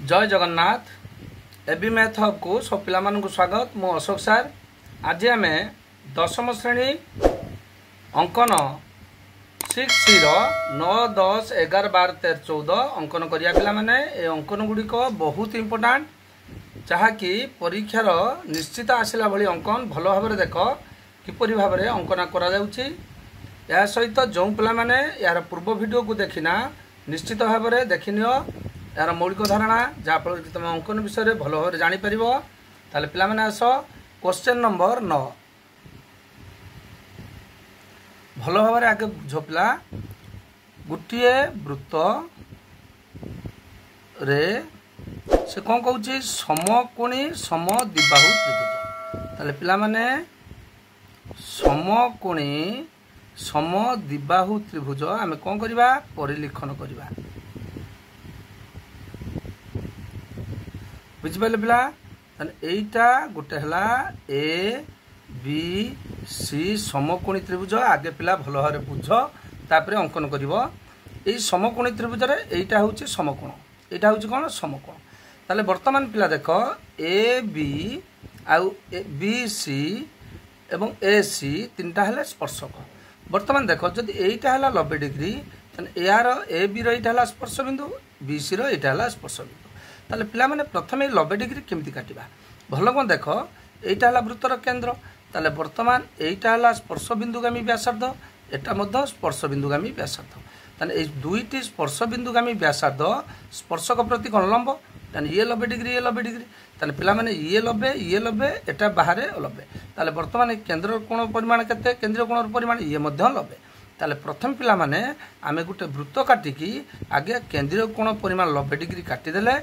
जय Jagannath AB math hub को सब पिला स्वागत। मु अशोक सार। आज आम दशम श्रेणी अंकन 6C 9 10 11 12 13 14 अंकन करिया पिला माने ए अंकन गुड़िक बहुत इम्पोर्टाट जहाँकि परीक्षार निश्चित आसला भली अंकन भल भाव देख किपरि भाव अंकन करा या सहित जो पिला माने यार पूर्व वीडियो को देखिना निश्चित भाव देखिनियो यार मौलिक धारणा जहाँफल कि तुम अंकन विषय में भल भाव जापर ताले पिला माने आस क्वेश्चन नंबर 9 भल भाव आगे बुझ पिला गोटे वृत्त रे से कौन कहूँ समकोणी समद्विबाहु त्रिभुज ताले पिला माने समकोणी समद्विबाहु त्रिभुज आम कौन करवा परिलिखन करवा बुझिपारे पिला एटा गोटे है ए बी सी समकोणी त्रिभुज आगे पिला भल भाव बुझ तापर अंकन कर समकोणी त्रिभुज एटा हूँ समकोण एटा हूँ कौन समकोण ताले वर्तमान पिला देख ए बी आउ बी सी एवं ए सी तीनटा है स्पर्शक। वर्तमान देख जदि एटा है 90 डिग्री यार ए बी रहा स्पर्श बिंदु बी सी रहा है स्पर्श बिंदु ताले पिला माने प्रथम 90 डिग्री केमती काटिबा भल कौन देख एटा है वृत्तर केन्द्र ताले वर्तमान एटा है स्पर्श बिंदुगामी व्यासार्ध एटा मध्य स्पर्श बिंदुगामी व्यासार्ध ताले ए दुईटी स्पर्श बिंदुगामी व्यासार्ध स्पर्शक प्रति कौन लंब ताले ये 90 डिग्री ये 90 डिग्री ताले पिला माने ये 90 एटा बाहर 90 ताले वर्तमान केन्द्र कोण परिमाण केते केंद्रीय कोण परिमाण ये मध्य 90 ताले प्रथम पिला माने आमे गुटे वृत्त काटिकी आगे केंद्रीय कोण परिमाण 90 डिग्री काटिदेले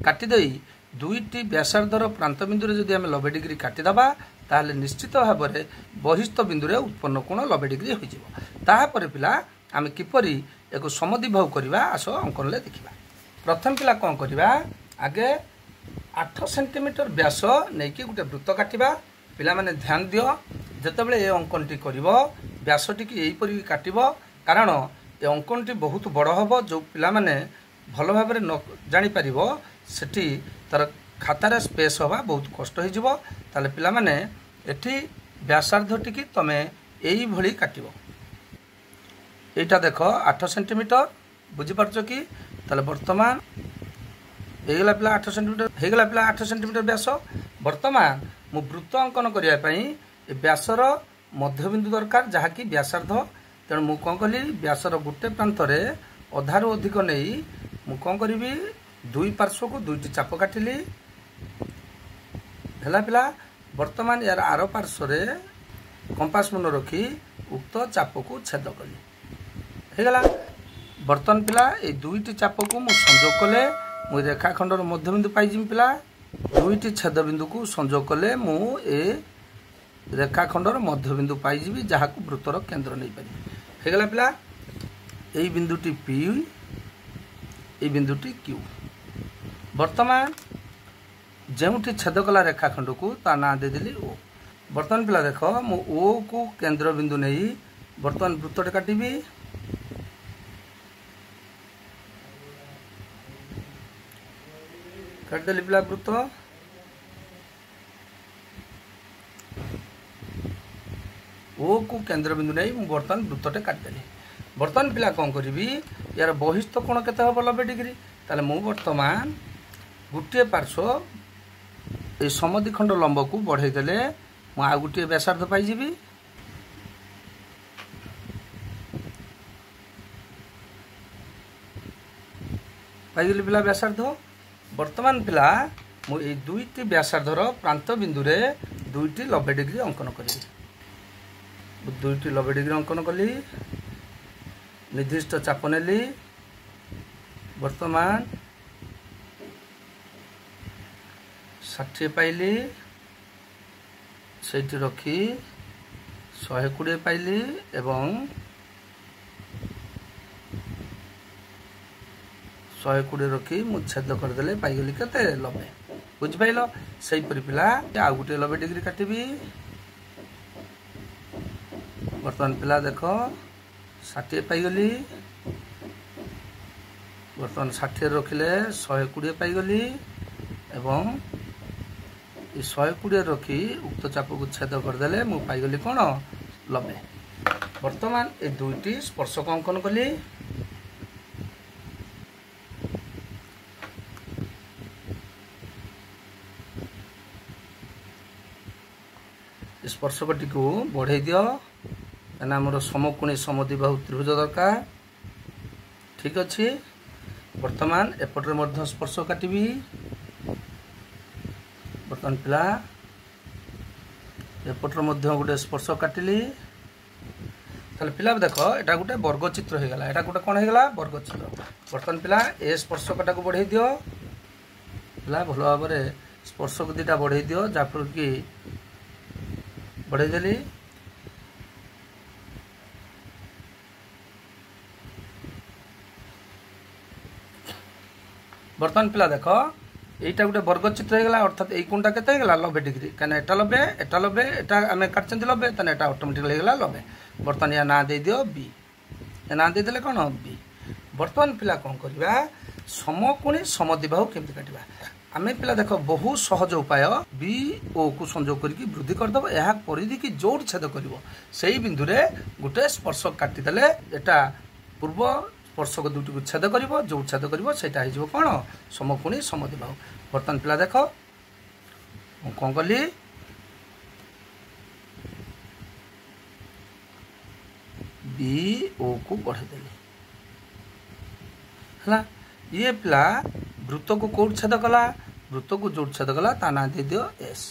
काटिदेई दुईटी व्यासार्धर प्रांत बिंदु जदि आम 90 डिग्री काटिदबा ताहले निश्चित भाव में बहिस्थ बिंदु उत्पन्न कोण 90 डिग्री होपर पिला आम किपरि एक समद्विबाहु करवा आस अंकन देखा। प्रथम पिला कौन करवा आगे 8 सेंटीमीटर व्यास नहीं कि गोटे वृत्त काटिबा पिला माने ध्यान दियो जितेबाला ये अंकन टी कर व्यास टी यहीपरि काटिब कारण ये अंकन टी बहुत बड़ हम जो पिला माने भल भाव न जापर सेठी तार खातार स्पेस हवा बहुत कष्ट हो ताले पिला माने एठी व्यासार्ध टी तमे यही भली काटिबो एटा देख 8 सेंटीमीटर बुझीपारछ कि ताले वर्तमान हेगला पिला 8 सेंटीमीटर हेगला पिला 8 सेंटीमीटर व्यास वर्तमान मु वृत्त अंकन करिया पई ए व्यासर मध्यबिंदु दरकार जहाँकि व्यासार्ध तेणु मु कौन कली व्यासर गोटे प्रांत रे अधारू अधिक नहीं मु कौन करी दुई पार्श्व को दुईटी चाप काटिली है पिला वर्तमान यार आर पार्श्व रे कंपास मन रखी उक्त चाप को छेद कली हेगला बर्तमान पिला ये दुईटी चाप को मु संजोग कले मु रेखाखंडर मध्यबिंदु पाइजिम पिला दुईटी छेद बिंदु को संजोग कले मु ए रेखाखंडर मध्यबिंदु पाइजिबी जहाँ को वृत्तर केन्द्र नहीं पारि हेगला पिला यही बिंदुटी पी ये बिंदुटी क्यू वर्तमान जोटी छेद कला रेखाखंड को ता ना देदेली ओ वर्तमान पिला देख मु ओ को केंद्र बिंदु नहीं वर्तमान वृत्तटे काटिबी काटिदेली पिला वृत्त ओ को केंद्र बिंदु नहीं मु वर्तमान वृत्तटे काटिदेली वर्तमान पिला कौन करी यार बहिस्थ कोण केते हम 90 डिग्री ताले मु वर्तमान गोटे पार्श्व ये समद्विखंड लंब को बढ़ई देले मु आ गोटे व्यासार्ध पाइजिबी पाइगली पिला व्यासार्ध वर्तमान पिला मु ये दुईटी व्यासार्धर प्रांत बिंदु रे दुईटी 90 डिग्री अंकन करी दुईटी 90 डिग्री अंकन कली निर्दिष्ट चाप नेली वर्तमान 60 पाइली से रखी 120 पाइली एवं 120 रखी मु छेद करदे पाइगली केते 90 बुझिपाइल से पिला आ गोटे 90 डिग्री काटिबी वर्तमान पिला देख 60 पाइगली बर्तमान 60 रखिले 120 पाईगली एवं 120 रखी उक्त चाप को छेद करदे मु पाईगली कौन 90। बर्तमान ये दुईटी स्पर्शक अंकन कली स्पर्शक टी बढ़े दियो कहना आमर समकोणी समद्विबाहु त्रिभुज दरकार ठीक अच्छे। बर्तमान एपटे मध्य स्पर्श काटिबी बर्तमान पिला एपटे मध्य गोटे स्पर्श काटिली ताले पिला देख एटा गोटे वर्गचित्र हो गला एटा गोटे कौन हो गला वर्गचित्र। बर्तमान पिला ए स्पर्शकटा को बढ़े दियो पिला भल भाव में स्पर्शक दुटा बढ़े दियो जहाँफल कि बढ़े देली बर्तमान पिला देख यहीटा गोटे वर्गचित्र हो गला अर्थात यही कोणटा केते हो गला 90 डिग्री कहना एटा 90 एटा आम काटचंती 90 ताने एटा ऑटोमेटिकली हो गला 90। बर्तमान या ना दे दियो बी या ना दे देले कोन बी। बर्तमान पिला कोन करबा समकोणी समद्विबाहु केमति काटिबा आमे पिला देख बहु सहज उपाय बी ओ को संयोग करके वृद्धि करदब यह परिधि की जोड़ छेद करिवो सेही बिंदु रे गोटे स्पर्शक काटी देले एटा पूर्व स्पर्शक दुटी को छेद करिवो जो छेद करिवो सेटा हिजो कोन समकोणी समद्विबाहु। बर्तमान पिला देख मु कोन कली बी ओ को बढ़े देली हला ये पिला वृत्त को कोड छेद कला वृत्त को जोड़ छेद कला ता ना दे दियो एस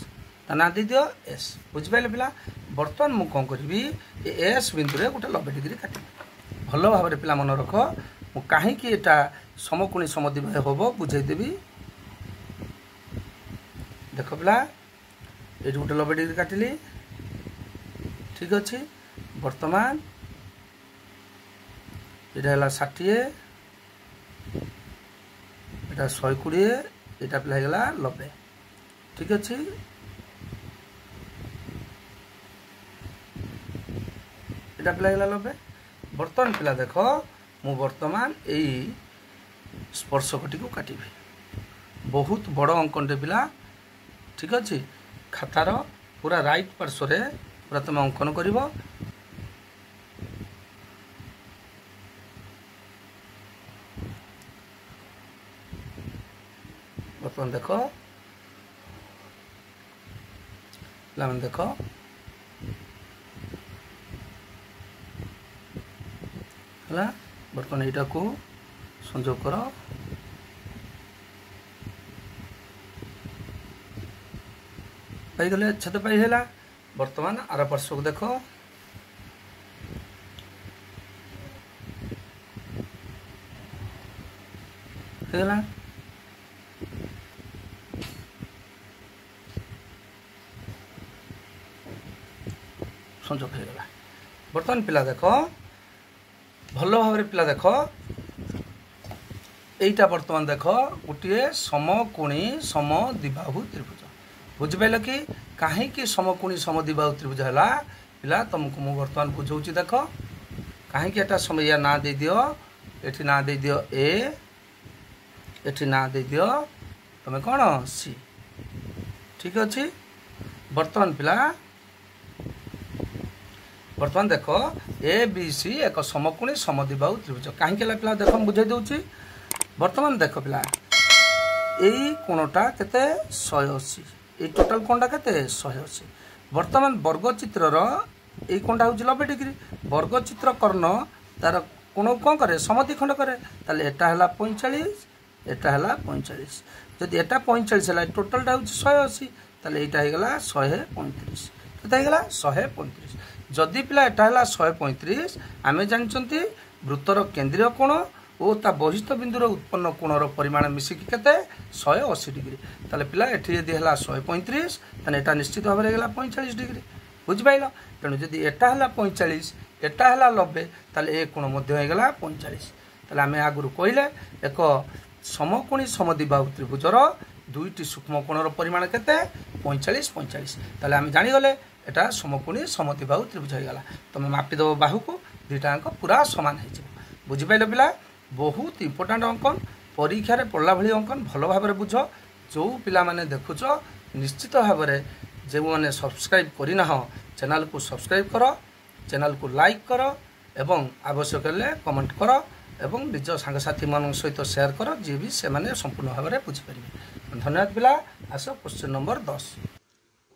ता ना दे दियो एस बुझ पाइले पिला। बर्तमान मु कोन करबी एस बिंदु रे गोटे 90 डिग्री काटि भल भाव में पिला मन रख मु काहे कि एटा समकोणी समद्विबाहु होबो बुझाई देबी देख पिला ए गोटे 90 डिग्री काटिली ठीक अछि। बर्तमान एटा हला 60 एटा 120 एटा पिला गला 90 ठीक अछि। एटा पिला गला 90। बर्तमान पिला देख मु बर्तमान एई स्पर्शकटी को काटिबी बहुत बड़ अंकन रे पिला ठीक अछि। खातार पूरा राइट पार्श्व रे पूरा तुम अंकन करिवो बर्तमान देख पिलाମାନେ देख है बर्तमान यहाँ को संयोग कर पाईगले छेद पाई है। बर्तमान आर पार्श्व को देख है संयोग हो गला। बर्तमान पिला देख भल भाव में पिला देख यहीटा बर्तमान देख गोटे समकोणी समद्विबाहु त्रिभुज बुझिपाल कि कहीं समकोणी समद्विबाहु त्रिभुज है पिला तुमको मु बर्तमान बुझाऊँ देख कहीं एटा समय या ना दे दियो एठी ना दे दियो ए एठी ना दे दियो तुम कौन सी ठीक अच्छे। बर्तमान पिला बर्तमान देख ए बी सी एक समकोणी समद्विबाहु त्रिभुज कहीं पिला देख बुझाई दूसरी। बर्तमान देख पिला यही कोणटा केते 180 ये टोटाल कोणटा केते 180। बर्तमान वर्गचित्र यही कोणटा हूँ 90 डिग्री वर्गचित्र कर्ण तार कोण कौन करे समद्विखंड करे ताले एटा हला 45 एटा हला 45 जदि एटा 45 है टोटालटा हूँ 180 ताले एटा हो गला 135 केते हो गला 135। जदि पिला एटा हला 135 आमे जानचंती वृत्तर केंद्रीय कोण और ता बहिष्ठ बिंदुर उत्पन्न कोणर परिमाण मिसिकी केते 180 डिग्री ताले पिला एठी यदि हला 135 ताने एटा निश्चित भाव में गला 45 डिग्री बुझ पाइलो। तेणु जदि एटा हला 45 एटा हला 90 ताले ए कोण मध्य हो गला 45 ताले आमे आगुरु कहिले एक समकोणी समद्विबाहु त्रिभुजर दुईटी सूक्ष्म कोणर परिमाण केते 45 45 ताले आमे जानि गले एटा समकोणी समद्विबाहु त्रिभुज हो गला। तुम मापी दब बाहु को दुईटा अंक पूरा समान हो बुझिपाइल पिला बहुत इंपोर्टाट अंकन परीक्षा पढ़ला भली अंकन भल भाव बुझ जो पिला माने देखुच निश्चित भाव में जो मैंने सब्सक्राइब करना चैनल को सब्सक्राइब कर चैनल को लाइक कर एवं आवश्यक हेल्ले कमेंट कर एवं निज सांगसाथी मान सहित शेयर कर जी भी से माने संपूर्ण भाव में बुझीपर। धन्यवाद पिला। आस question number 10।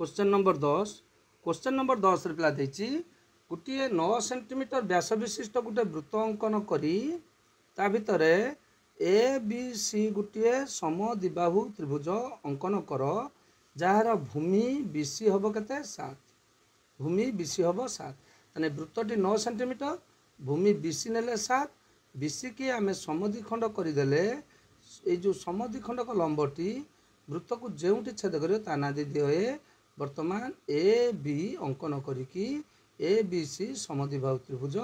Question number 10 question number 10 रे पिला देछि गोटे 9 सेंटीमीटर व्यास विशिष्ट गोटे वृत्त अंकन करी ता भितर ए बी सी गोटे समद्विबाहु त्रिभुज अंकन कर जार भूमि बीसी हम केते 7 भूमि बीसी हम 7 ताने वृत्तटी 9 सेंटीमीटर भूमि बीसी नेले 7 बीसी की आम समद्विखंड करदेले ये जो समद्विखंडक लंबटी वृत्त को जोटी छेद कर ता ना दे दिए वर्तमान ए बी अंकन करिकी ए बी सी समद्विबाहु त्रिभुज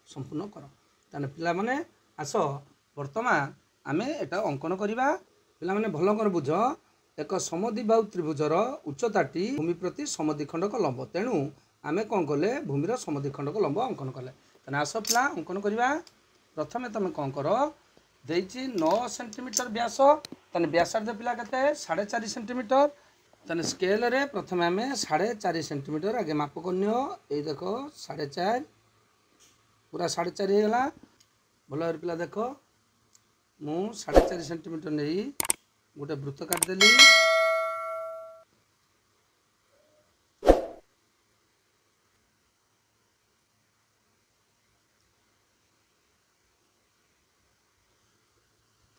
संपूर्ण कर ताने पिला माने आस वर्तमान आमे एटा अंकन करिबा। पिला माने भल कर बुझ एक समद्विबाहु त्रिभुजर उच्चताटी भूमि प्रति समद्विखंडक लंब तेणु आमे कौन कले भूमिर समद्विखंडक लंब अंकन कले ताने आस पिला अंकन करिबा। प्रथमे तुम कौन कर देछि 9 सेंटीमीटर व्यास ताने व्यासार्ध पिला केते 4.5 सेंटीमीटर ताने स्केल रे प्रथम आम 4.5 सेंटीमीटर आगे माप करनियो ए देखो 4.5 पूरा 4.5 हो गला भल पिला देख मु 4.5 सेंटीमीटर नहीं गोटे वृत्त काटिदेली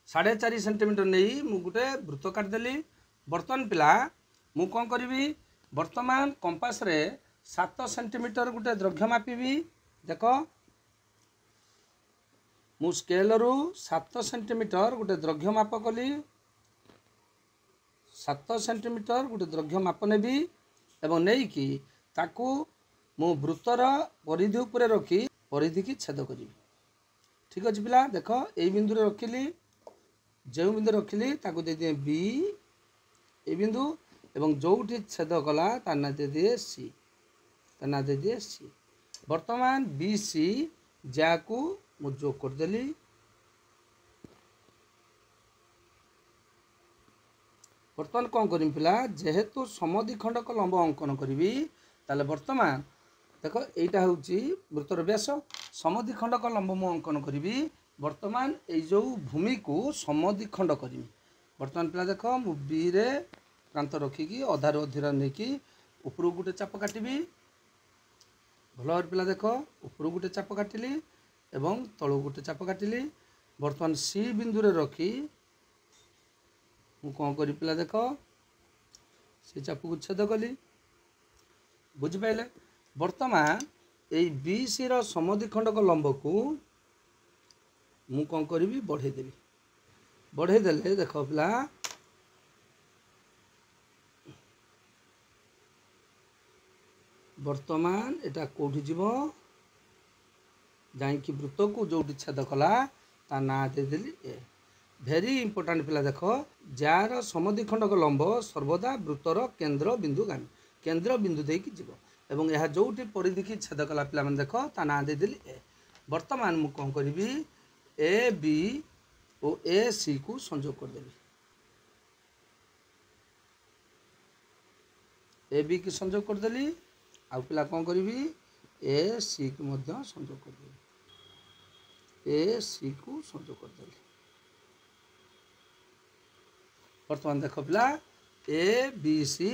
साढ़े 4 सेंटीमीटर नहीं मु गोटे वृत्त काटिदेली। बर्तमान पिला मु कौन करी वर्तमान कंपास रे 7 सेंटीमीटर गोटे दैर्घ्य मापिबी देख मु स्केल रु 7 सेंटीमीटर गोटे दैर्घ्य माप कली 7 सेंटीमीटर गोटे दैर्घ्य माप नेबी एवं नहीं कि ताकू मु वृत्तर परिधि उपरे रखी परिधि की छेद करी। ठीक अच्छे पिला देख यही बिंदु रखिली जो बिंदु रखिली ताकू दे दिए बी ए बिंदु एवं जोटी छेद कला तार ना दे दिए सी तार ना दे दिए सी। वर्तमान बी सी जाकू मु जोग करदेली वर्तमान कौन करी पिला जेहेतु समद्विखंडक लंब अंकन करी ताले वर्तमान देख एटा होची वृत्तर व्यास समद्विखंडक लंब मु अंकन करी वर्तमान ये जो भूमि को समद्विखंड करी वर्तमान पिला देख मु बी रे प्रांत रखिकी अधार अधीर नहीं उपरू गोटे चाप काटिबी भल पिला देख उपरू गोटे चाप काटिली एवं तलू गोटे चाप काटिली वर्तमान सी बिंदु रे रखी मु कौन करी पिला देख से चाप को छेद कली बुझिपाइले। वर्तमान ये बी सी रो समद्विखंडक लंब को मु कौन करी बढ़े देले देख पिला वर्तमान एटा कोठी जीव जाइकी वृत्त को जोटी छेद कला ता ना दे देली ए भेरी इंपोर्टेंट पिला देख जार समद्विखंडक लंब सर्वदा वृत्तर केंद्र बिंदु देकी जीव एवं यह जोटी परिधि की छेद कला पिला माने देख ता ना दे देली ए। वर्तमान मु कौन करी ए बी और ए सी को संयोग करदेवी ए बी की संयोग करदेली आ पिला कौन करी ए सी को मध्य संयोग करदेली ए सी को संयोग करदेली। वर्तमान देख पिला ए बी सी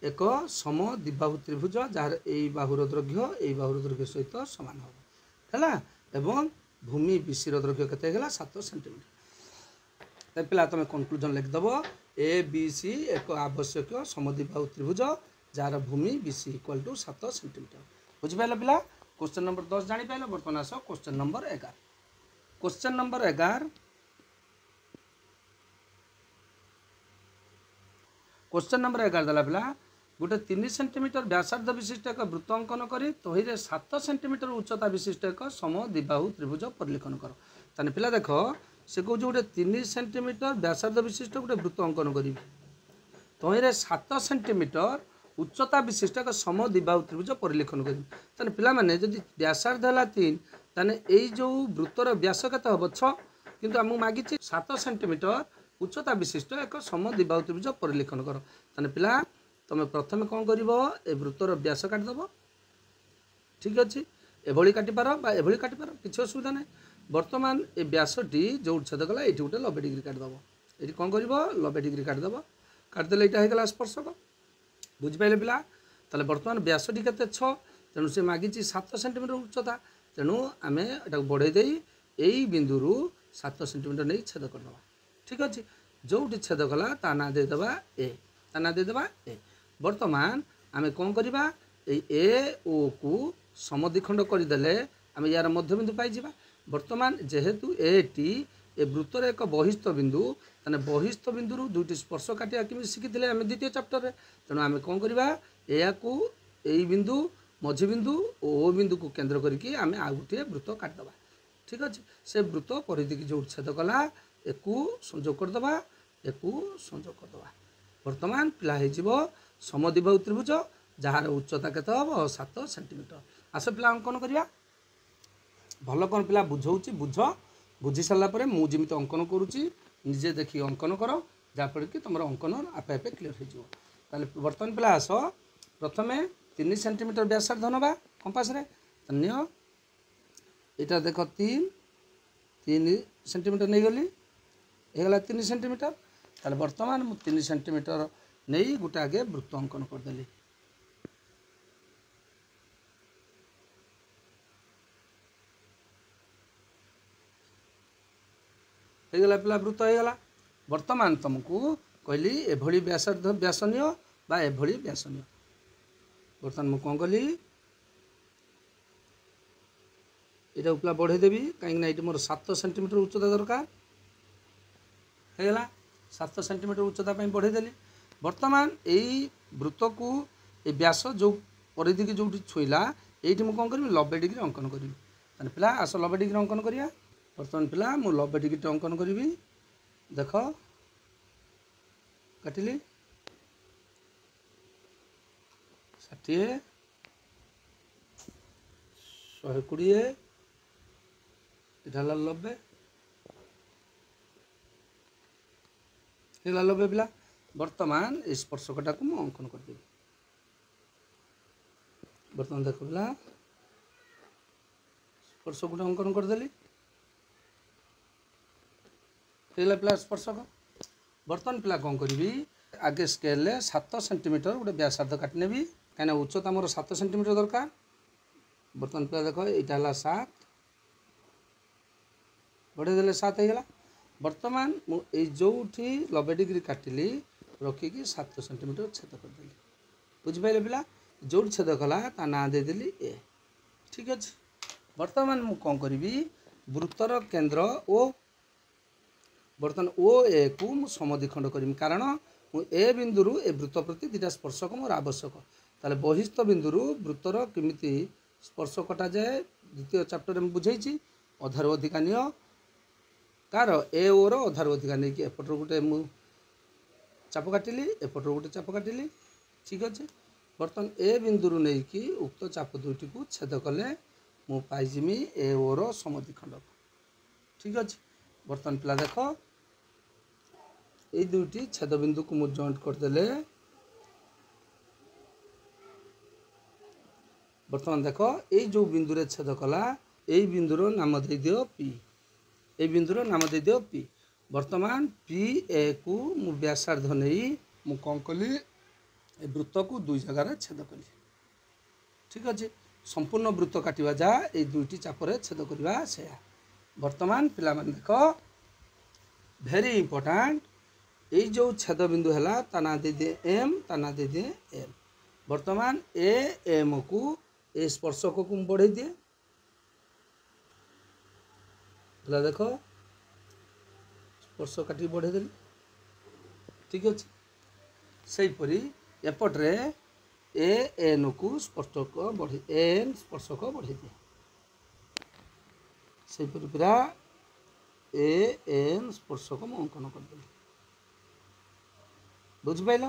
एक समद्विबाहु त्रिभुज जार ए बाहुर दैर्घ्य सहित समान है एवं भूमि बीसी दैर्घ्य केते गला 7 सेंटीमीटर। पिला तुम कंक्लूजन लिखिदेव ए बी सी एक आवश्यक समद्विबाहु त्रिभुज जार भूमि बीसी इक्वल टू 7 सेंटीमीटर। बुझिपाल पिला क्वेश्चन नंबर 10 जानी पाइल। बर्तमान आस question number 11। Question number 11 question number 11 देला पिला गोटे 3 सेंटीमीटर व्यासार्ध विशिष्ट एक वृत्त अंकन करी तहिरे 7 सेंटीमीटर उच्चता विशिष्ट एक समद्विबाहु त्रिभुज परिलेखन कर। ताने पिला देख से कौच गोटे 3 सेंटीमीटर व्यासार्ध विशिष्ट गोटे वृत्त अंकन करी तहिरे 7 सेंटीमीटर उच्चता विशिष्ट एक समद्विबाहु त्रिभुज परिलेखन करी। ताने पिला माने जदि व्यासार्ध है 3 ताने एई जो वृत्तर व्यास केते हबो 6 किंतु आमको मागी 7 सेंटीमीटर उच्चता विशिष्ट एक समद्विबाहु त्रिभुज परिलेखन कर ताने पिला तुम प्रथम कौन कर वृत्तर व्यास काटिदेव ठीक अच्छे एभली काटिपार एभली काटिपार किसी असुविधा ना बर्तमान ए व्यासटी जो उच्छेद कला ये गोटे 90 डिग्री काटिदेव ये कौन कर 90 डिग्री काटिदेव काटिदेले यहाँ होगा स्पर्शक बुझिपारे पिला ताले बर्तमान व्यासटी के 6 तेणु से मागी 7 सेंटीमीटर उच्चता तेणु आम एटा बढ़े यही बिंदु 7 सेंटीमीटर नहीं छेद करदे ठीक अच्छे जो छेद कला ता ना देदेबा ए ता ना देदेबा ए बर्तमान आम कौन करवा ए ओ को समद्विखंड करदेले आम यार मध्यबिंदु पाइबा बर्तमान जेहेतु ए टी ए वृत्तर एक बहिस्थ बिंदु ताने बहिस्थ बिंदु दुईटी स्पर्श काटिया कि शिखी आम द्वितीय चैप्टर तेणु आम कौन करवा या बिंदु मझी बिंदु ओ बिंदु को केन्द्र करके आम आउ गोटे वृत्त काटिदेबा ठीक अच्छे से वृत्त परिधि की जो छेद कला एक संजोग करदे एक संजोग करदे बर्तमान पिला हो समद्विबाहु त्रिभुज जार उच्चता केते हम 7 सेंटीमीटर आस पिला अंकन करिया भल कौन पिला बुझाऊँच बुझ बुझी सारापर मुझे अंकन करुच्ची निजे देखिए अंकन कर जहाँफल कि तुम अंकन आपे आपे क्लीयर हो बर्तमान पिला आस प्रथम 3 सेंटीमीटर व्यासार्ध नवा कंपास रे अन्य यहाँ देख 3 सेंटीमीटर नहीं गली होगा 3 सेंटीमीटर ताले बर्तमान मु 3 सेंटीमीटर नहीं गोटे आगे वृत्त अंकन करदेली होगला पिला वृत्त होगला बर्तमान तुमको कहली एभली व्यासार्ध व्यासनीय बा एभली व्यासनीय बर्तमान मु कौन कली यहाँ पिला बढ़ेदेवी कहीं ये मोर 7 सेंटीमीटर उच्चता दरकार होगला 7 सेंटीमीटर उच्चता बढ़ेदेली बर्तमान यही वृत्त को ये व्यास जो परिधि की जो छुईला ये कौन करी 90 डिग्री अंकन करी पिला आस 90 डिग्री अंकन करिया बर्तमान पिला मु 90 डिग्री अंकन करी देख काटिली 60 120 इटा 90 90 पिला बर्तमान स्पर्शकटा को मुझे अंकन करदेवी बर्तमान देख पिला स्पर्शक अंकन करदेली पिला स्पर्शक बर्तमान पिला कौन करी आगे स्केल 7 सेंटीमीटर गोटे व्यासार्ध काटिनेबी कहीं उच्चता मोर 7 सेंटीमीटर दरकार बर्तमान पिला देख यहाँ 7 बढ़ेदेले 7 होगा बर्तमान मुझे जो 90 डिग्री काटिली रखिकी 7 सेंटीमीटर छेद करदेली बुझिपारे पिला जो छेद कला ता ना देदेली ए ठीक अच्छे बर्तमान मु कौन करी वृत्तर केन्द्र ओ बर्तमान ओ ए को समद्विखंड करी कारण मु ए बिंदु ए वृत्त प्रति 2टा स्पर्शक मोर आवश्यक ताले बहिस्थ बिंदु वृत्तर केमिति स्पर्श कटा जाए द्वितीय चैप्टर में बुझाई अधार अधिका निय कार ए ओर अधार अधिका नहीं कि एपटर गोटे मु चाप काटिली एपटर गोटे चाप काटिली ठीक अच्छे बर्तमान ए बिंदु नहीं कि उक्त चाप दुईटी को छेद कले मु पाइजिमी ए ओर समद्विखंड ठीक अच्छे बर्तमान पिला देख ये दुईटी छेद बिंदु को मु जॉइंट करदेले बर्तमान देख ये जो बिंदु रे छेद कला यही बिंदुर नाम दे दियो पी ये बिंदुर नाम दे दियो पी बर्तमान पी ए को मु व्यासार्ध नहीं मु कौन कली वृत्त को 2 जगह छेद कली ठीक अच्छे संपूर्ण वृत्त काटिवा जा ये दुईटी चापर छेद करवा से बर्तमान पिला माने देख भेरी इंपोर्टाट ये जो छेद बिंदु है ता दे दिए एम ता दे दिए एम बर्तमान ए एम को ए स्पर्शक को बढ़े दिए पिला देख स्पर्श काटी बढ़ेदेली ठीक अच्छे सेहीपरी एपट्रे ए एन को स्पर्शक बढ़े एन स्पर्शक बढ़े दिए सेहीपरी पूरा ए एन स्पर्शक मु अंकन करदेली बुझिपाइल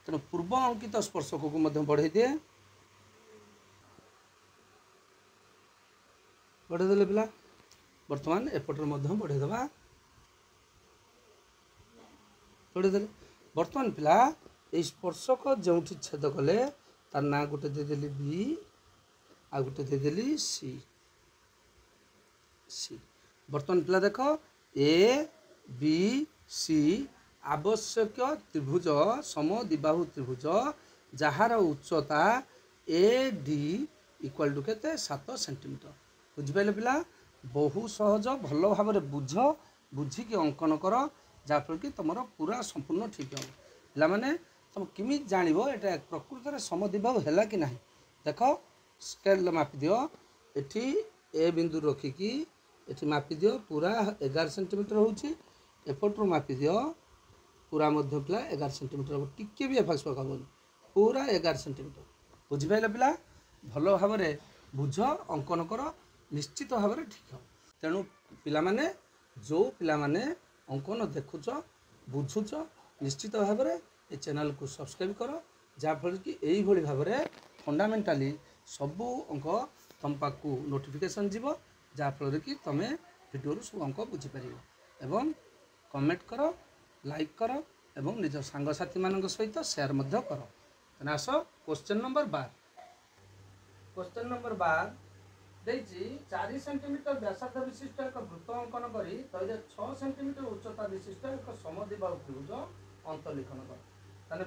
तेणु पूर्व अंकित स्पर्शक को बढ़े दिए बढ़ेदेले पिला बर्तमान एपटर बढ़ेदेवा जोड़ेदेले बर्तमान पिला ये स्पर्शक जो छेद कले तार ना गोटे देदेली बी आ गोटे देदेली सी सी बर्तमान पिला देख ए बी सी आवश्यक त्रिभुज समद्विबाहु त्रिभुज जार उच्चता ए डी इक्वाल टू के 7 सेंटीमीटर बुझिपारे पिला बहु सहज भल भाव बुझ बुझिकी अंकन कर जहाँफल कि तुम पूरा संपूर्ण ठीक हम पे तुम किमी जान ये प्रकृत में समद्विबाहु है कि ना देख स्केल मापी दियो एठी ए बिंदु रखिकी एठी मापी दियो पूरा 11 सेंटीमीटर होची एपटू मापी दियो पूरा मध्य पिला 11 सेंटीमीटर टिके भी एफाक्स पकाबनी पूरा 11 सेंटीमीटर बुझिपारे पिला भल भाव बुझ अंकन कर निश्चित भाव ठीक हम तेणु पिला माने जो पिला माने अंकन देखुच बुझुच निश्चित भाव ये चैनल को सब्सक्राइब कर जहाँफल कि यही भाव में फंडामेंटाली सबू अंक तुम पाक नोटिफिकेशन जीव जहाँफल कि तुम भिडियो सब अंक बुझीपर एवं कमेंट कर लाइक कर एवं निज सांगसाथी मान सहित शेयर कर तेना आस क्वेश्चन नंबर 12 क्वेश्चन नंबर 12 देखिए 4 सेंटीमीटर व्यासार्ध विशिष्ट एक वृत्त अंकन कर तैयार 6 सेंटीमीटर उच्चता विशिष्ट एक समद्विबाहु त्रिभुज अंतलिखन कर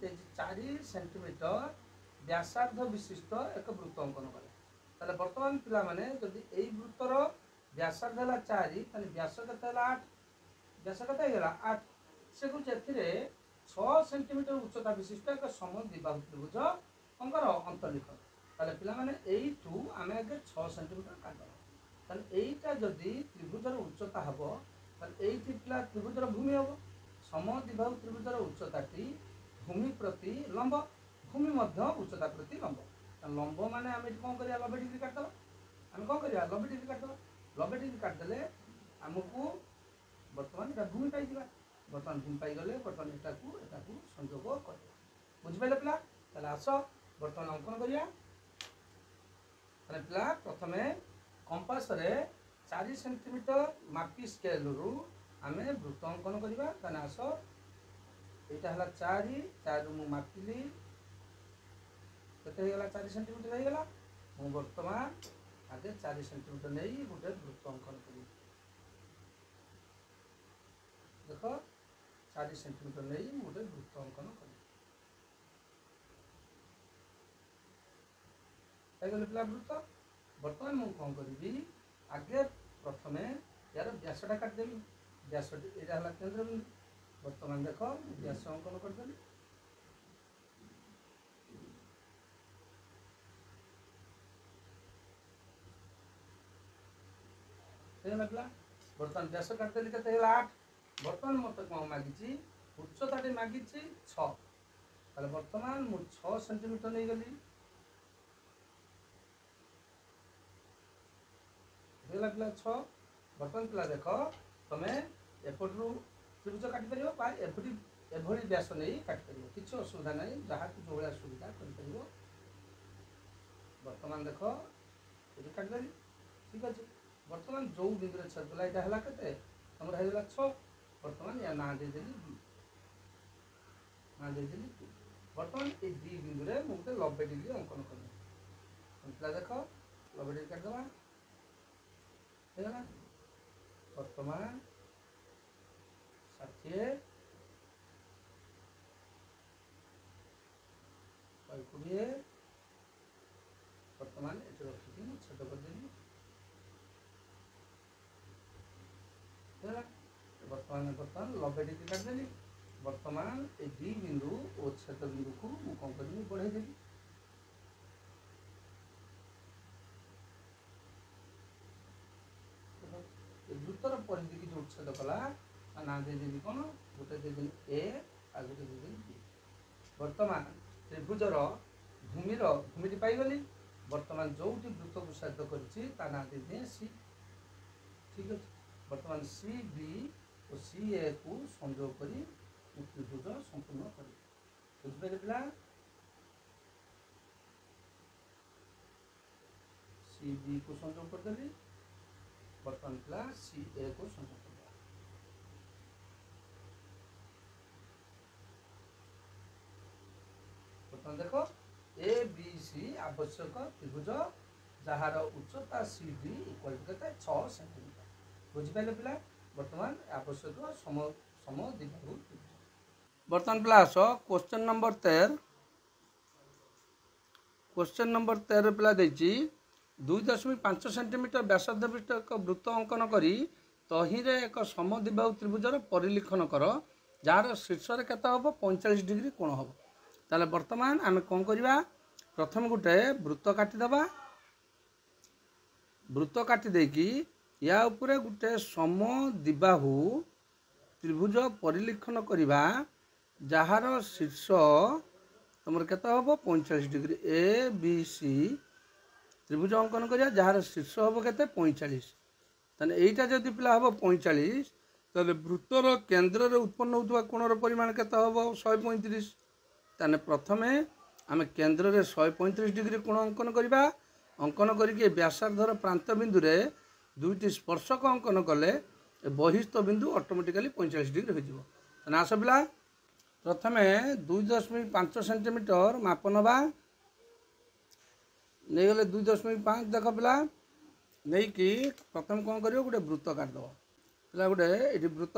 पे 4 सेंटीमीटर व्यासार्ध विशिष्ट एक वृत्त अंकन कले बर्तमान पिला माने जदि एई वृत्तर व्यासार्ध है 4 व्यास के 8 व्यास के 8 से कुछ ए 6 सेंटीमीटर उच्चता विशिष्ट एक समद्विबाहु त्रिभुज अंकर अंतलिखन ताले पिला माने एइठू आमे आगे 6 सेंटीमीटर काटब ताले एइटा जदि त्रिभुजर उच्चता हबो ताले एइठी पिला त्रिभुजर भूमि हबो समद्विबाहु त्रिभुजर उच्चताटी भूमि प्रति लंब भूमि मध्य उच्चता प्रति लंब लंब माने आमे कोन करिया 90 डिग्री काटब आमे कोन करिया 90 डिग्री काटब 90 डिग्री काट देले हमकु वर्तमान एटा भूमि पाई दिबा वर्तमान भूमि पाई गले वर्तमान एटाकू संयोग कर बुझ पाइले पिला ताले आसो वर्तमान अंकन करिया पिला प्रथम कंपास रे 4 सेंटीमीटर मापी स्केल रु आमे वृत्त अंकन करिबा ताने आसो एटा हला 4 मु मापिली केते हेला 4 सेंटीमीटर हे गेला मु वर्तमान आगे 4 सेंटीमीटर नै गुटे वृत्त अंकन करी देखो 4 सेंटीमीटर नै गुटे वृत्त अंकन करी पिला वृत्त बर्तमान मुझे कौन करी आगे प्रथम यार व्यासटा काटिदेवी व्यास यहाँ है केन्द्र बिंदु बर्तमान देख व्यास अंकन करदेली पिला बर्तमान व्यास काटिदेली के 8 बर्तमान मत कौन मागी उच्चता मागी 6 बर्तमान मुझे 6 सेंटीमीटर नहीं गली पिला 6 बर्तमान पिला देख तुम एपटू त्रिभुज काटिपर एभली व्यास नहीं काटिपर किसी असुविधा ना जहाँ जो भाया सुविधा कर बर्तमान देख ये काटिदेली ठीक अच्छे बर्तमान जो बिंदु छेदला यहाँ है तुम है 6 बर्तमान या ना देदेली ना देदेली बर्तमान ये दी बिंदु में मुझे 90 डिग्री अंकन कर पिला देख 90 डिग्री काटिदेवा वर्तमान 60 20 वर्तमान ये रखी छेद करदेली वर्तमान 90 डिग्री काटिदेली वर्तमान ये दी बिंदु और छेद बिंदु को मुझे कौन करी बढ़ाईदेली वृत्तर परिधि की जो उच्छेद कला ना देदेली कौन गोटे देदेली ए आ गोटे देदेली बी वर्तमान त्रिभुजर भूमि पाईगली वर्तमान जो वृत्त को साध कर ना देदे सी ठीक अच्छे वर्तमान सी बी और सी ए को संयोग कर त्रिभुज संपूर्ण कर बुझे पिला सी बी को संयोग करदेली बर्तमान पिला सी ए को संयोग कर बर्तमान देख ए बी सी आवश्यक त्रिभुज जार उच्चता सी डी इक्वल टू के 6 सेंटीमीटर बुझिपारे पिला बर्तमान आवश्यक सम सम द्विबाहु त्रिभुज। बर्तमान पिला आस क्वेश्चन नंबर 13 क्वेश्चन नंबर 13 पिला देछि 2.5 सेंटीमीटर व्यासार्ध विशिष्ट एक वृत्त अंकन करी तहिरे एक समद्विबाहु त्रिभुजर परिलिखन कर जार शीर्ष केते हम 45 डिग्री कोण हम। ताले वर्तमान आम कौन करवा प्रथम गोटे वृत्त काटिदेबा वृत्त काटी देकी या उपरे गोटे समद्विबाहु त्रिभुज परिलिखन करवा जार शीर्ष तुम केते हम 45 डिग्री ए बी सी त्रिभुज अंकन करिया जार शीर्ष हम केते 45 ताने एटा जदि पिला हम 45 ताले वृत्तर केंद्र रे उत्पन्न होतबा कोणर परिमाण केते हम 135 ताने प्रथमे आम केंद्र रे 135 डिग्री कोण अंकन करवा अंकन करके व्यासार्धर प्रांत बिंदु रे दुईटी स्पर्शक अंकन कले बहिस्थ बिंदु ऑटोमेटिकली 45 डिग्री हो जिवो। ताने आस पिला प्रथमे 2.5 सेंटीमीटर माप नबा नहीं गले 2.5 देख पिला नहीं कि प्रथम कौन कर गोटे वृत्त काटिदेव पिला गोटे ये वृत्त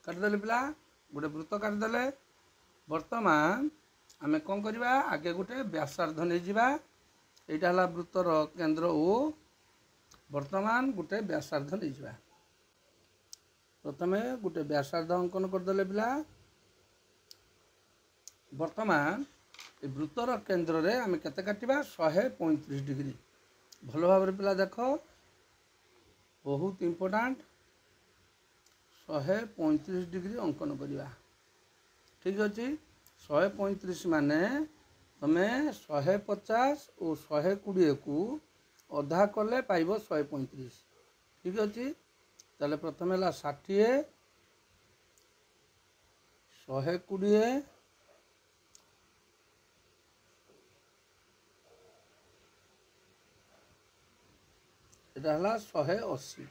काटिदेले पिला गोटे वृत्त काटिदेले वर्तमान आम कौन करवा आगे गोटे व्यासार्ध नहीं जावा यहाँ है वृत्तर केंद्र ओ वर्तमान गोटे व्यासार्ध नहीं जावा प्रथमे गोटे व्यासार्ध अंकन करदेले पिला वर्तमान वृत्तर केंद्र रे आम केते काटिबा 135 डिग्री भल भाव पिला देख बहुत इम्पोर्टाट 135 डिग्री अंकन करवा ठीक अच्छे 135 माने तमे 150 और 120 को अधा कले पाइब 135 ठीक अच्छे ताले प्रथम है 60 120 এটা হল 180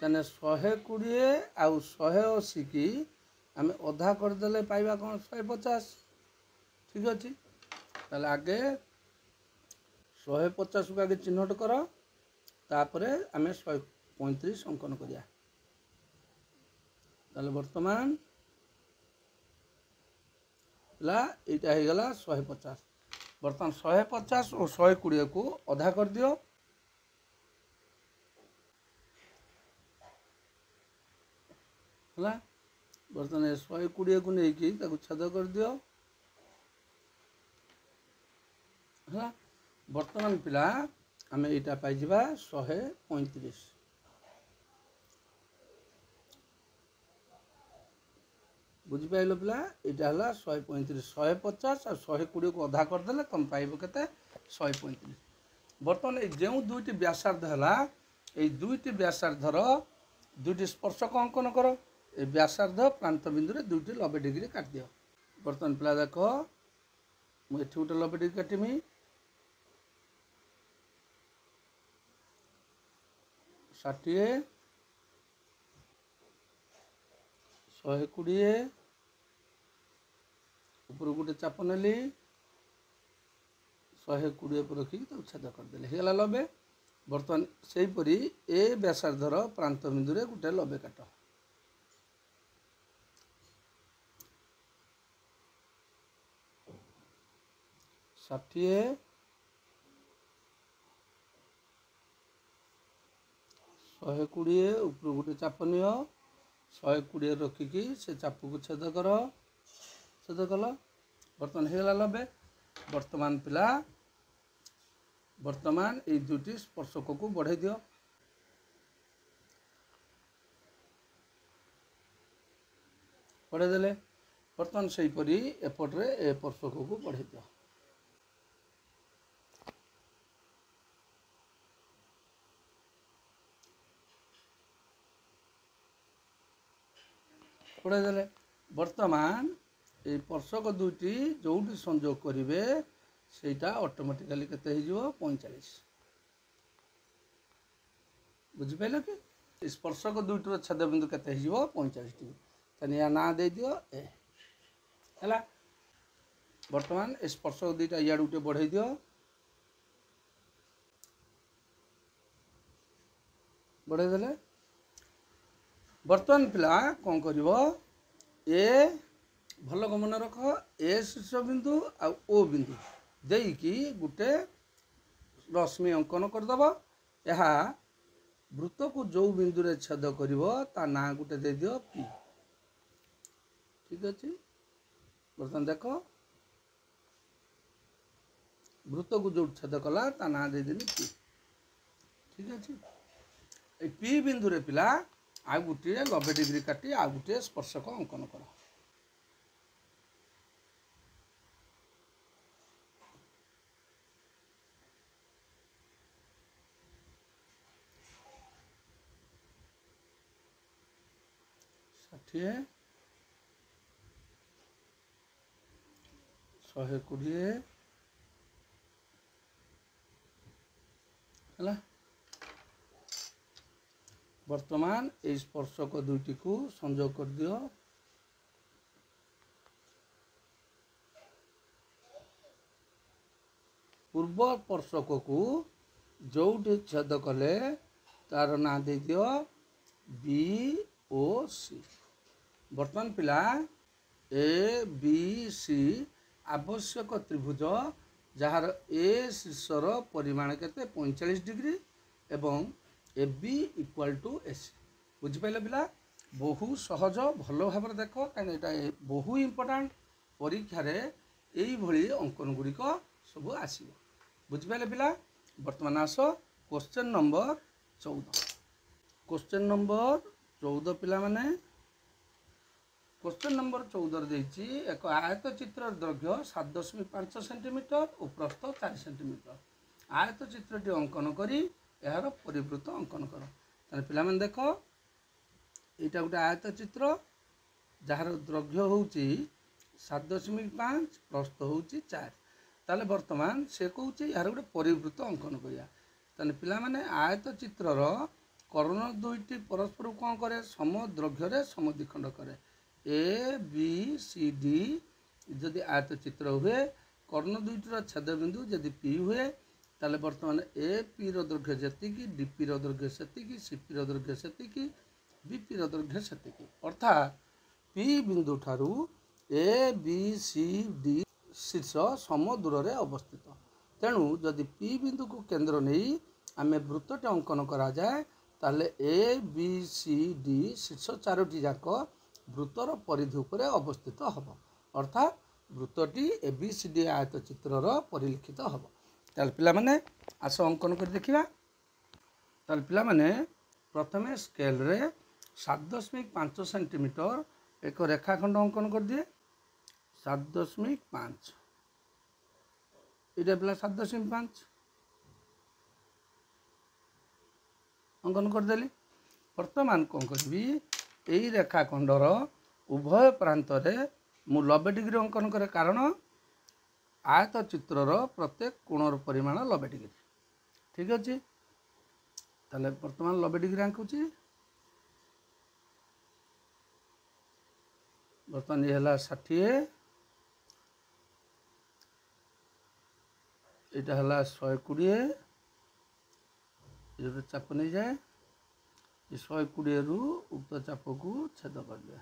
তাহলে 120 आउ 180 की आम अधा करदे पाइबा कौन 150 ठीक अच्छे ताले आगे 150 को आगे चिन्हट कर तापर आम 135 अंकन करिया ताले वर्तमान ला एटा हो गला 150 वर्तमान 150 और 120 को अधा कर दियो है बर्तमान 120 को लेकिन छेद कर दियो है बर्तमान पिला आम यहाँ पाई 135 बुझिपाल पिला यहाँ है 135 150 और 120 को अधा करदे तुम पाइब के 135 बर्तमान जो दुईटी व्यासार्ध है ये दुईटी व्यासार्धर दुईटी स्पर्शक अंकन कर ए व्यासार्ध प्रांत बिंदु रे दुईटी 90 डिग्री काट दियो बर्तमान पिला देख मुझे गोटे 90 डिग्री काटमी 60 120 ऊपर गोटे चाप नेली 120 पर रखिक छेद करदे होगा 90 बर्तमान से हीपरी ए व्यासार्धर प्रांत बिंदु रे गोटे 90 काट 60 120 ऊपर गोटे चाप नि 120 रखिकी से चाप को छेद कर छेद कल बर्तमान होगा 90 वर्तमान पिला वर्तमान ये दुईटी स्पर्शक को बढ़ाई दियो बढ़ाईदे बर्तमान से हीपरी एपट्रे ए स्पर्शक को बढ़ाई दियो बढ़ाईदे बर्तमान ये स्पर्शक दुईटी जोटी संयोग करेंगे सेटा ऑटोमेटिकली केते हो 45 बुझिपाल कि स्पर्शक दुईटर छेद बिंदु केते हो 45 डिग्री तने या ना दे दियो ए है। बर्तमान स्पर्शक दुईटा इाड़ू टे बढ़ई दियो, बढ़ई देले बर्तमान पिला कौन कर ए भल मन रख ए शीर्ष बिंदु आ ओ बिंदु देकी गोटे रश्मि अंकन करदेव। यह वृत्त को जो बिंदु रे छेद कर ना गोटे दे दियो पी। ठीक अच्छे, बर्तमान देख वृत्त को जो छेद कला ता ना देदेली पी। ठीक अच्छे, पी बिंदु रे पिला आ गोटे 90 डिग्री काटी आ गोटे स्पर्शक अंकन कर। षाठी 120 है। वर्तमान ये स्पर्शक दुईटी को संयोग कर दियो। पूर्व स्पर्शक को जो छेद कले तार ना दे दियो बी ओ सी। वर्तमान पिला ए बी सी आवश्यक त्रिभुज जार ए शीर्षर परिमाण केते 45 डिग्री एवं A B equal to S. बुझिपारे पिला बहु सहज भल भाव देख कहीं यहाँ बहु इम्पोर्टाट परीक्षा रे यही भली अंकन गुड़िक सब आसो। बुझिपारे पिला वर्तमान आस क्वेश्चन नंबर 14। क्वेश्चन नंबर 14 पिला माने क्वेश्चन नंबर 14 देछि एक आयत चित्र दैर्घ्य 7.5 सेंटीमीटर और प्रस्थ 4 सेंटीमीटर। आयत चित्रटी अंकन करी यार परिवृत्त अंकन कर। ताने पिला माने देखो एटा गोटे आयत चित्र जार दैर्घ्य होउची 7.5 प्रस्थ होउची 4। ताले वर्तमान से कहूची यार गोटे परिवृत्त अंकन करिया। ताने पिला माने आयत चित्रर कर्ण दुईटी परस्पर कौन करे सम दैर्घ्य रे समद्विखंड करे। ए बी सी डी जदि आयत चित्र हुए कर्ण दुईटर छेद बिंदु जदि पी हुए ताले वर्तमान ए पी रो दैर्घ्य जेतिकी डी पी रो दैर्घ्य सेतिकी सी पी रो दैर्घ्य सेतिकी बी पी रो दैर्घ्य सेतिकी। अर्थात पी बिंदु ठारू ए बी सी डी शीर्ष सम दूर रे अवस्थित। तेणु जदि पी बिंदु को केंद्र नहीं आम वृत्तटे अंकन करा जाए ताले ए बी सी डी शीर्ष 4टी जाक वृत्तर परिधि उपरे अवस्थित हम। अर्थात वृत्तटी ए बी सी डी आयत चित्रर परिलक्षित हम। ताल पिला माने आस अंकन कर देखिबा। ताल पिला माने प्रथमे स्केल रे 7.5 सेंटीमीटर एक रेखाखंड अंकन कर दिए। 7.5 इटा पिला 7.5 अंकन करदेली। वर्तमान कौन करी यही रेखाखंडर उभय प्रांत रे मु 90 डिग्री अंकन करे कारण आयत चित्रर प्रत्येक कोणर परिमाण 90 डिग्री। ठीक अच्छे, ताले वर्तमान 90 डिग्री आंकुची। वर्तमान ये हला 60 इटा हला 120 ये चाप नहीं जाए 120 रु उक्त चाप को छेद कर दिया।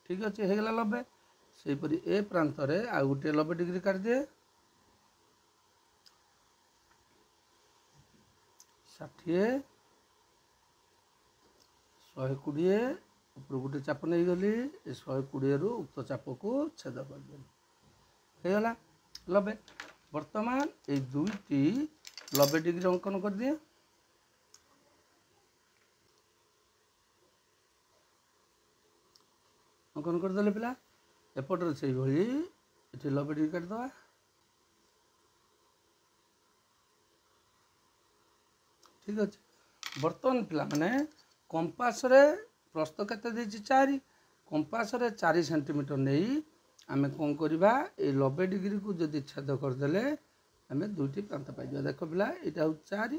ठीक अच्छे, हो गला 90। सेपरी ए प्रांत रे आ गोटे 90 डिग्री काट दिए। 60 120 ऊपर गोटे चाप नहीं गली 120 रु उक्त चाप को छेद कर दिया। हो गला 90। वर्तमान ये दुईटी 90 डिग्री अंकन कर दिए। अंकन करदे पिला एपटर से भली ये 90 डिग्री काटिदवा। ठीक अच्छे, बर्तमान पिला माने कंपास रे प्रस्थ केते देछि 4 कंपास रे 4 सेंटीमीटर नहीं आमे कौन करवा ये 90 डिग्री को जदि छेद करदेले आम दुईटी प्रांत पाई। देख पिला यहाँ हूँ 4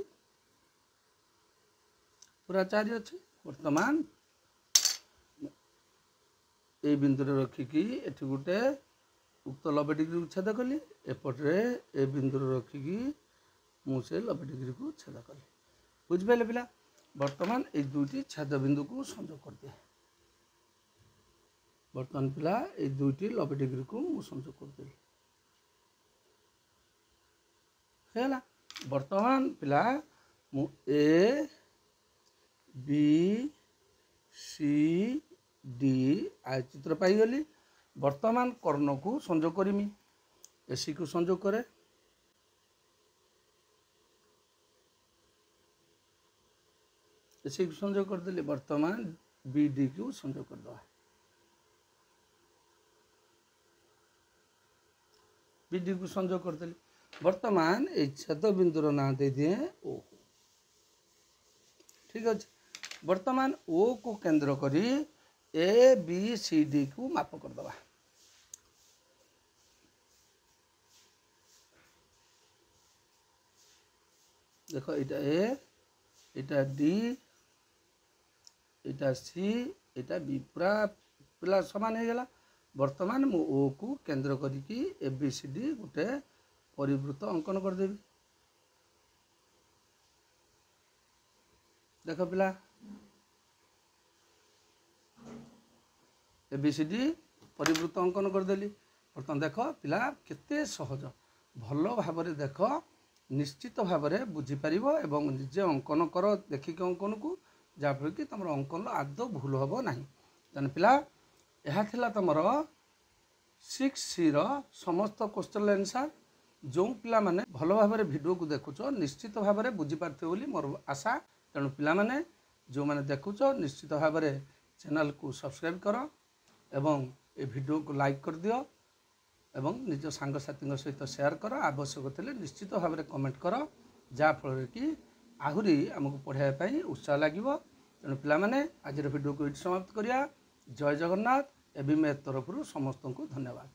पूरा 4 अच्छे। वर्तमान এই বিন্দুরে ରଖିକି ଏଠି ଗୋଟେ ଉକ୍ତ 90 ଡିଗ୍ରୀକୁ ଛେଦ କଲି, ଏପଟରେ ଏ ବିନ୍ଦୁରେ ରଖିକି ମୁଁ ସେ 90 ଡିଗ୍ରୀକୁ ଛେଦ କଲି। ବୁଝିପାରିଲେ ପିଲା? ବର୍ତ୍ତମାନ এই দুইটি ଛେଦ ବିନ୍ଦୁକୁ ସଂଯୋଗ କରିଦିଏ। ବର୍ତ୍ତମାନ ପିଲା এই দুইটি 90 ଡିଗ୍ରୀକୁ ମୁଁ ସଂଯୋଗ କରିଦେଲି। ହେଲା। ବର୍ତ୍ତମାନ ପିଲା ମୁଁ ଏ বি সি ডি আয়তচিত্র পাইগলি। বর্তমান কর্ণকু সংযোগ করিমি, এসি কু সংযোগ করে, এসি কু সংযোগ করদেলি। বর্তমান বিডি কু সংযোগ করদেবা, বিডি কু সংযোগ করদেলি। বর্তমান এই ছেদ বিন্দুর না দিয়ে দিয়ে ও। ঠিক আছে। বর্তমান ও কু কেন্দ্র করি এ বি সি ডি কু মাপ করদেবা। দেখো এটা এ, এটা ডি, এটা সি, এটা বি, পুরা পিলা সমান হয়ে গলা। বর্তমান মু ও কু কেন্দ্র করিকি এ বি সি ডি গোটে পরিবৃত্ত অঙ্কন করদেবি। দেখ পিলা एबीसीडी परिवृत्त अंकन करदेली। बर्तमान देख पिला केते सहज भल भाव देख निश्चित भाव बुझीपर एवं निजे अंकन कर देखिक अंकन को जहाँफल कि तुम अंकन आदौ भूल हम ना। तेना पिला यह तुम 6C समस्त क्वेश्चन आंसर जो पिला माने भल भाव वीडियो को देखुच निश्चित भाव बुझीपारे बोली मोर आशा। तेणु पिला माने जो माने देखुच निश्चित भाव चैनल को सब्सक्राइब कर एवं ए वीडियो को लाइक कर दियो एवं निज सांगसाथी सहित शेयर कर। आवश्यक थे निश्चित भाव में कमेंट कर जहाँफल कि आहरी आमको पढ़ाई उत्साह लगे। तेणु पाने आज वीडियो को ये समाप्त करिया। जय जगन्नाथ। एबी मे तरफ समस्त को धन्यवाद।